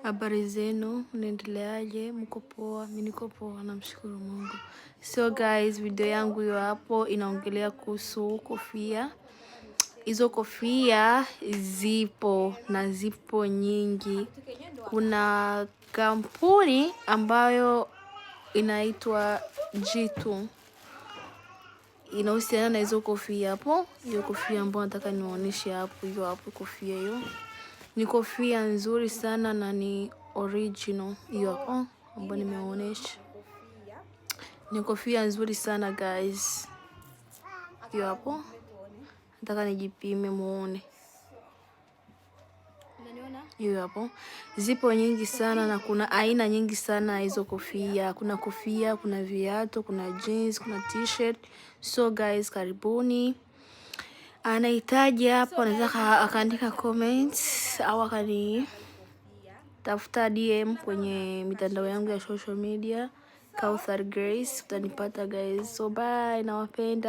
Habari zenu, mnaendeleaje? Mko poa? Mimi niko poa, namshukuru Mungu. So guys, video yangu hiyo hapo inaongelea kuhusu kofia. Hizo kofia zipo na zipo nyingi. Kuna kampuni ambayo inaitwa Jitu. Inahusiana na hizo kofia hapo. Hiyo kofia ambayo nataka niwaoneshe hapo, hiyo hapo kofia hiyo. Ni kofia nzuri sana na ni original hiyo hapo ambayo nimeonyesha. Ni kofia nzuri sana guys. Hiyo hapo. Nataka nijipime muone. Hiyo hapo. Zipo nyingi sana na kuna aina nyingi sana hizo kofia. Kuna kofia, kuna viatu, kuna jeans, kuna t-shirt. So guys, karibuni. Anahitaji hapo, anataka akaandika comments au akani tafuta DM kwenye mitandao yangu ya social media, Kauthar Grace, utanipata guys. So bye, nawapenda.